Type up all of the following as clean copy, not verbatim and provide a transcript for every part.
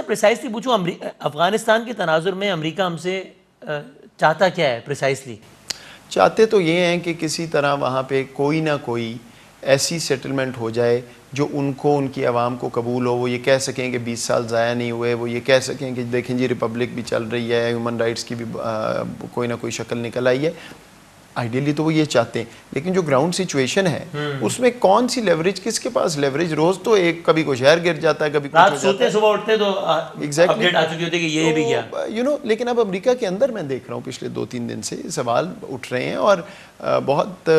Precisely پوچھوں افغانستان کے تناظر میں امریکہ ہم سے چاہتا کیا ہے پریسائزلی؟ چاہتے تو یہ ہیں کہ کسی طرح وہاں پہ کوئی نہ کوئی ایسی سیٹلمنٹ ہو جائے جو ان کو ان کی عوام کو قبول ہو، وہ یہ کہہ سکیں کہ 20 سال ضائع نہیں ہوئے، وہ یہ کہہ سکیں کہ دیکھیں جی ریپبلک بھی چل رہی ہے، ہیومن رائٹس کی بھی کوئی نہ کوئی شکل نکل آئی ہے. آئیڈیلی تو وہ یہ چاہتے ہیں، لیکن جو گراؤنڈ سچویشن ہے اس میں کون سی لیوریج، کس کے پاس لیوریج؟ روز تو ایک کبھی کوئی شہر گر جاتا ہے، کبھی رات سوتے صبح اٹھتے تو اپڈیٹ آ چکی ہوتی ہے کہ یہ بھی گیا. لیکن اب امریکہ کے اندر میں دیکھ رہا ہوں پچھلے 2-3 دن سے سوال اٹھ رہے ہیں اور بہت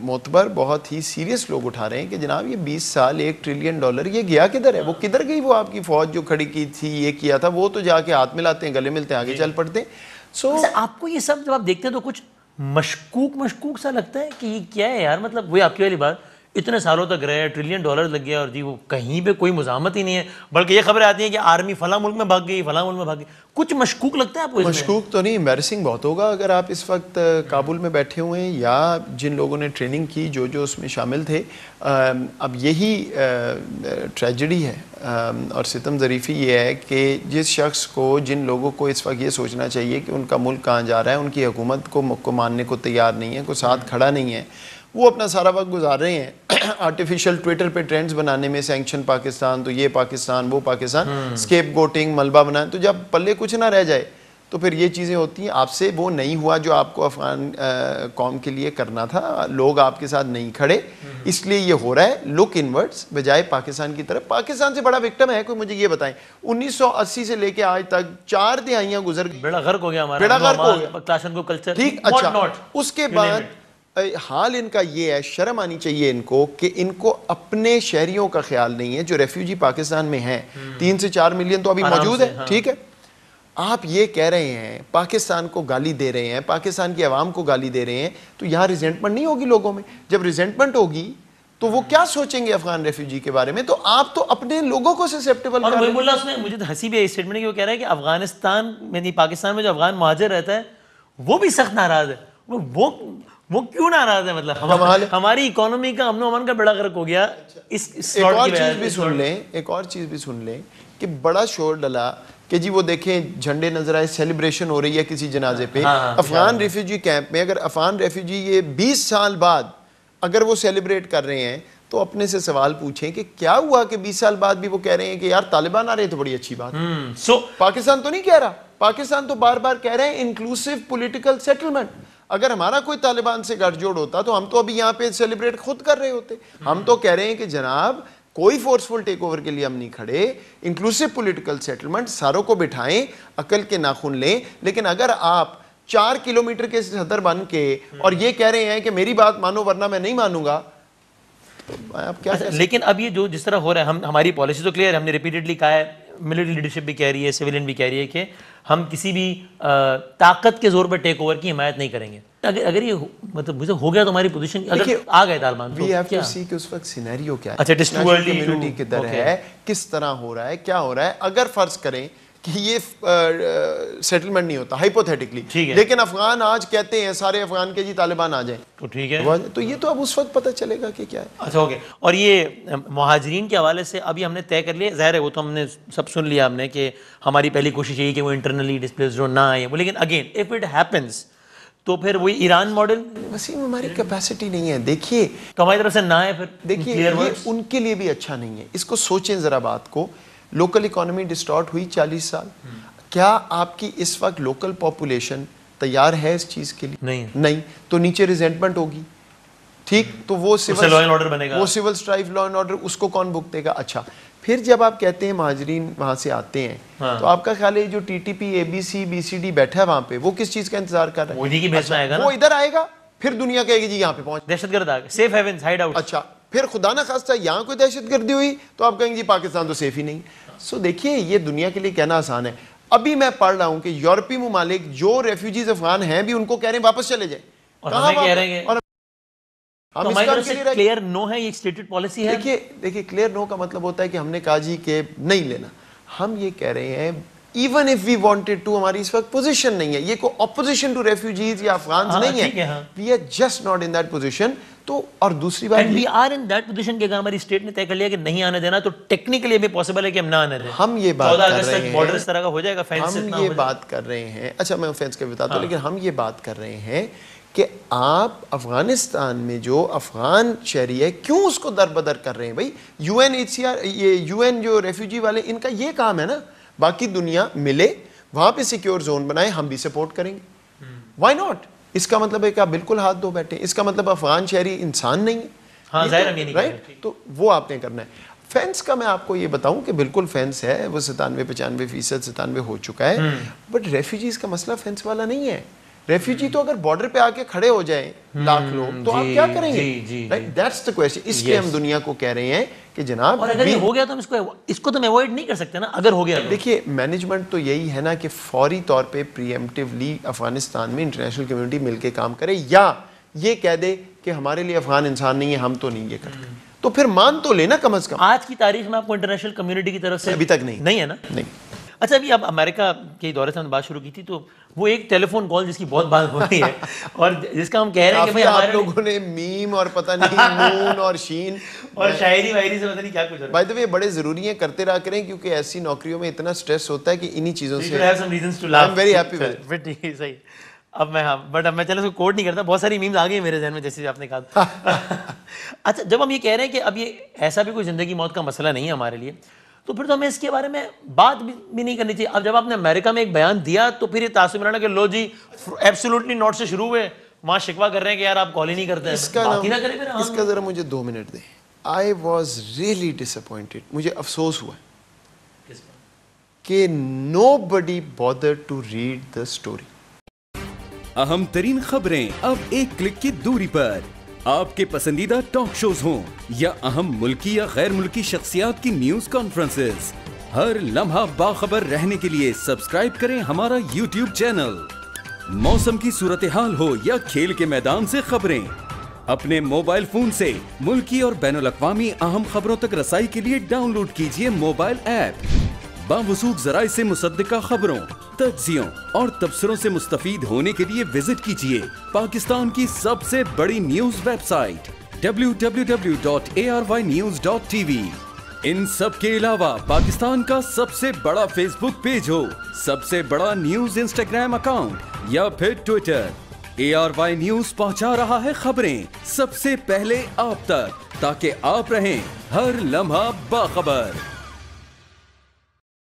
معتبر بہت ہی سیریس لوگ اٹھا رہے ہیں کہ جناب یہ 20 سال $1 ٹریلین یہ گیا کدھر ہے؟ وہ کدھر گئی وہ آپ کی فوج جو کھڑی کی تھی، یہ کیا تھا؟ وہ تو جا کے ہاتھ ملاتے ہیں، گلے ملتے ہیں، آگے چل پڑتے ہیں. آپ کو یہ سب جب آپ دیکھتے ہیں تو کچھ مشکوک سا لگتا ہے کہ یہ کیا ہے یار؟ مطلب وہی آپ کی والی بات، اتنے سالوں تک رہے، $1 ٹریلین لگ گیا اور جی وہ کہیں پہ کوئی مزاحمت ہی نہیں ہے، بلکہ یہ خبریں آتی ہیں کہ آرمی فلاں ملک میں بھاگ گئی، فلاں ملک میں بھاگ گئی. کچھ مشکوک لگتا ہے آپ کو؟ مشکوک تو نہیں، ایمبیرسنگ بہت ہوگا اگر آپ اس وقت کابل میں بیٹھے ہوئے ہیں یا جن لوگوں نے ٹریننگ کی جو اس میں شامل تھے. اب یہی ٹریجڈی ہے اور ستم ظریفی یہ ہے کہ جس شخص کو، جن لوگوں کو اس وقت یہ سوچنا چاہیے کہ ان کا ملک کہاں جا رہا ہے، ان کی حکومت کو ماننے کو تیار نہیں ہے، کوئی ساتھ کھڑا نہیں ہے، وہ اپنا سارا وقت گزار رہے ہیں آرٹیفیشل ٹویٹر پہ ٹرینڈز بنانے میں، سینکشن پاکستان، تو یہ پاکستان، وہ پاکستان، سکیپ گوٹنگ، ملبہ بنائیں. تو جب پلے کچھ نہ رہ جائے تو پھر یہ چیزیں ہوتی ہیں. آپ سے وہ نہیں ہوا جو آپ کو افغان قوم کے لیے کرنا تھا، لوگ آپ کے ساتھ نہیں کھڑے، اس لیے یہ ہو رہا ہے. لک انورڈز بجائے پاکستان کی طرف. پاکستان سے بڑا وکٹم ہے کوئی؟ مجھے یہ بتائیں. 1980 سے لے کے آج تک 4 دہائیاں گزر گئی، بیڑا غرق ہو گیا ہمارا، بیڑا غرق ہو گیا، کلاشن کو کلچر. ٹھیک. اچھا اس کے بعد حال ان کا یہ ہے، شرم آنی چاہیے ان کو کہ ان کو اپنے شہریوں کا خیال نہیں ہے جو ریفیوجی پاکستان میں ہیں. 3 سے 4 ملین تو ابھی موجود ہے، ٹھیک ہے. آپ یہ کہہ رہے ہیں، پاکستان کو گالی دے رہے ہیں، پاکستان کی عوام کو گالی دے رہے ہیں، تو یہاں ریزنٹمنٹ نہیں ہوگی لوگوں میں؟ جب ریزنٹمنٹ ہوگی تو وہ کیا سوچیں گے افغان ریفیوجی کے بارے میں؟ تو آپ تو اپنے لوگوں کو سسپٹیبل کر رہے ہیں. اور محب اللہ اس نے مجھے ہنسی بھی ہے اس اسٹیٹمنٹ کی، وہ کہہ رہا ہے کہ افغانستان میں نہیں، پاکستان میں جو افغان مہاجر رہتا ہے وہ بھی سخت ناراض ہے. وہ کیوں ناراض ہے؟ مطلب ہماری اکانومی کا، امن و امان کا بیڑا غرق ہو گیا. ایک اور چیز بھی سن لیں کہ بڑا شور ڈلا کہ جی وہ دیکھیں جھنڈے نظر آئے، سیلیبریشن ہو رہی ہے کسی جنازے پہ افغان ریفیوجی کیمپ میں. اگر افغان ریفیوجی یہ 20 سال بعد اگر وہ سیلیبریٹ کر رہے ہیں تو اپنے سے سوال پوچھیں کہ کیا ہوا کہ 20 سال بعد بھی وہ کہہ رہے ہیں کہ یار طالبان آ رہے ہیں تو بڑی اچھی بات. پاکستان تو نہیں کہہ رہا، پاکستان تو بار بار کہہ رہے ہیں انکلوسیو پولیٹیکل سیٹلمنٹ. اگر ہمارا کوئی طالبان سے گٹھ جوڑ ہوتا تو ہم تو ابھی یہاں پہ سیلیبریٹ خود کر رہے ہوتے. ہم تو کہہ رہے ہیں کہ جناب کوئی فورسفل ٹیک اوور کے لیے ہم نہیں کھڑے، انکلوسیو پولیٹیکل سیٹلمنٹ، ساروں کو بٹھائیں، عقل کے ناخن لیں. لیکن اگر آپ 4 کلومیٹر کے صدر بن کے اور یہ کہہ رہے ہیں کہ میری بات مانو ورنہ میں نہیں مانوں گا، آپ کیا؟ لیکن اب یہ جو جس طرح ہو رہا ہے، ہماری پالیسی تو کلیئر ہے، ہم نے ریپیٹڈلی کہا ہے، ملٹری لیڈرشپ بھی کہہ رہی ہے، سیولین بھی کہہ رہی ہے کہ ہم کسی بھی طاقت کے زور پر ٹیک اوور کی حمایت نہیں کریں گے. اگر یہ مطلب مجھے ہو گیا تو ہماری پوزیشن اگر آ گئے طالبان تو وی ہیو ٹو سی کہ اس وقت سینیریو کیا ہے، اچھا کمیونٹی کدھر ہے، کس طرح ہو رہا ہے، کیا ہو رہا ہے. اگر فرض کریں کہ یہ سیٹلمنٹ نہیں ہوتا ہائپوتھیٹکلی، لیکن افغان آج کہتے ہیں سارے افغان کے جی طالبان آ جائیں تو ٹھیک ہے، تو یہ تو اب اس وقت پتہ چلے گا کہ کیا ہے. اچھا اوکے. اور یہ مہاجرین کے حوالے سے ابھی ہم نے طے کر لیا، ظاہر ہے وہ تو ہم نے سب سن لیا ہم نے کہ ہماری پہلی کوشش یہی کہ وہ انٹرنلی ڈسپلیسڈ نہ آئے. لیکن اگین اف اٹ ہیپنس تو پھر وہی ایران ماڈل. وسیم ہماری کیپیسٹی نہیں ہے. دیکھیے تو ہماری طرف سے نہ ہے، پھر دیکھیے یہ ان کے لیے بھی اچھا نہیں ہے. اس کو سوچیں ذرا بات کو. لوکل اکانومی ڈسٹارٹ ہوئی 40 سال. کیا آپ کی اس وقت لوکل پاپولیشن تیار ہے اس چیز کے لیے؟ نہیں. تو نیچے ریزنٹمنٹ ہوگی، ٹھیک، تو وہ civil strife, law and order, اس کو کون بھگتے گا؟ اچھا پھر جب آپ کہتے ہیں مہاجرین وہاں سے آتے ہیں تو آپ کا خیال ہے جو T T P, A B C, B C D بیٹھا ہے وہاں پہ، وہ کس چیز کا انتظار کر رہا ہے؟ وہ ادھر آئے گا، پھر دنیا کہے گی جی یہاں پہ پہنچ، دہشت گرد آ گئے، سیف ہیونز، ہائیڈ آؤٹ. اچھا پھر خدا نہ خواستہ یہاں کوئی دہشت گردی ہوئی تو آپ کہیں گے جی پاکستان تو سیف ہی نہیں. سو دیکھیے یہ دنیا کے لیے کہنا آسان ہے. ابھی میں پڑھ رہا ہوں کہ یورپی ممالک جو ریفیوجیز افغان ہیں بھی ان کو کہہ رہے ہیں واپس چلے جائیں. کہاں کہہ رہے ہیں؟ تو ہماری طرف سے کلیئر نو ہے، یہ اسٹیٹڈ پالیسی ہے. دیکھیے کلیئر نو کا مطلب ہوتا ہے کہ ہم نے کہا جی کہ نہیں لینا. ہم یہ کہہ رہے ہیں even if we wanted to, ہماری اس وقت پوزیشن نہیں ہے, یہ کوئی اپوزیشن ٹو ریفیوجیز یا افغانز نہیں ہے, we are just not in that position. تو اور دوسری بات, we are in that position کہ اگر ہماری اسٹیٹ نے طے کر لیا کہ نہیں آنے دینا تو ٹیکنیکلی بھی پاسبل ہے کہ ہم نہ آنے دیں. ہم یہ بات کر رہے ہیں, بارڈر اس طرح کا ہو جائے گا, فینس ہم یہ بات کر رہے ہیں, اچھا میں فینس کا بتاتا ہوں, لیکن ہم یہ بات کر رہے ہیں کہ آپ افغانستان میں جو افغان شہری ہے کیوں اس کو در بدر کر رہے ہیں بھائی. UNHCR, یہ UN جو ریفیوجی والے, ان کا یہ کام ہے نا, باقی دنیا ملے وہاں پہ سیکیور زون بنائے, ہم بھی سپورٹ کریں گے, وائی ناٹ. اس کا مطلب ہے کہ آپ بالکل ہاتھ دھو بیٹھے, اس کا مطلب افغان شہری انسان نہیں ہے, رائٹ. تو وہ آپ نے کرنا ہے. فینس کا میں آپ کو یہ بتاؤں کہ بالکل فینس ہے, وہ 97-95% 97 ہو چکا ہے, بٹ ریفیوجیز کا مسئلہ فینس والا نہیں ہے. ریفیوجی تو اگر بارڈر پہ آ کے کھڑے ہو جائیں لاکھ لوگ, تو آپ کیا کریں گے؟ That's the question. اس لیے ہم دنیا کو کہہ رہے ہیں کہ جناب, اور اگر یہ ہو گیا تو اس کو تو ہم ایوائڈ نہیں کر سکتے نا, اگر ہو گیا. دیکھیے مینجمنٹ تو یہی ہے نا کہ فوری طور پہ پریمپٹیولی افغانستان میں انٹرنیشنل کمیونٹی مل کے کام کرے, یا یہ کہہ دے کہ ہمارے لیے افغان انسان نہیں ہے, ہم تو نہیں یہ کرتے. تو پھر مان تو لینا کم از کم. آج کی تاریخ میں آپ کو انٹرنیشنل کمیونٹی کی طرف سے ابھی تک نہیں ہے نا. نہیں. اچھا, ابھی اب امریکہ کے دورے سے ہم نے بات شروع کی تھی, تو وہ ایک ٹیلی فون کال جس کی بہت بات ہو رہی ہے, اور جس کا ہم کہہ رہے ہیں کہ بھائی آپ لوگوں نے میم اور پتہ نہیں نون اور شین اور شاعری وائری سے پتہ نہیں کیا کچھ. بائی دا وے بڑے ضروری ہیں, کرتے رہا کریں, کیونکہ ایسی نوکریوں میں اتنا سٹریس ہوتا ہے کہ انہی چیزوں سے. I am very happy with it. صحیح. اب میں بٹ اب میں چلو اس کو کوٹ نہیں کرتا, بہت ساری میمز آ گئی میرے ذہن میں جیسے آپ نے کہا. اچھا, جب ہم یہ کہہ رہے ہیں کہ اب یہ ایسا بھی کوئی زندگی موت کا مسئلہ نہیں ہے ہمارے لیے, تو پھر تو ہمیں اس کے بارے میں بات بھی نہیں کرنی چاہیے. اب جب آپ نے امریکہ میں ایک بیان دیا تو پھر یہ تاثر ملانا کہ لو جی ایبسولوٹلی ناٹ سے شروع ہوئے, وہاں شکوہ کر رہے ہیں کہ یار آپ کال ہی نہیں کرتے ہیں. اس کا ذرا مجھے 2 منٹ دیں. آئی واز ریئلی ڈساپوائنٹڈ, مجھے افسوس ہوا کہ nobody bother to read the story. اہم ترین خبریں اب ایک کلک کی دوری پر, آپ کے پسندیدہ ٹاک شوز ہوں یا اہم ملکی یا غیر ملکی شخصیات کی نیوز کانفرنسز, ہر لمحہ باخبر رہنے کے لیے سبسکرائب کریں ہمارا YouTube چینل. موسم کی صورتحال ہو یا کھیل کے میدان سے خبریں, اپنے موبائل فون سے ملکی اور بین الاقوامی اہم خبروں تک رسائی کے لیے ڈاؤن لوڈ کیجیے موبائل ایپ. باوثوق ذرائع سے مصدقہ خبروں, تجزیوں اور تبصروں سے مستفید ہونے کے لیے وزٹ کیجیے پاکستان کی سب سے بڑی نیوز ویب سائٹ www.arYnews.tv. ان سب کے علاوہ پاکستان کا سب سے بڑا فیس بک پیج ہو, سب سے بڑا نیوز انسٹاگرام اکاؤنٹ یا پھر ٹویٹر, ARY نیوز پہنچا رہا ہے خبریں سب سے پہلے آپ تک, تاکہ آپ رہیں ہر لمحہ باخبر.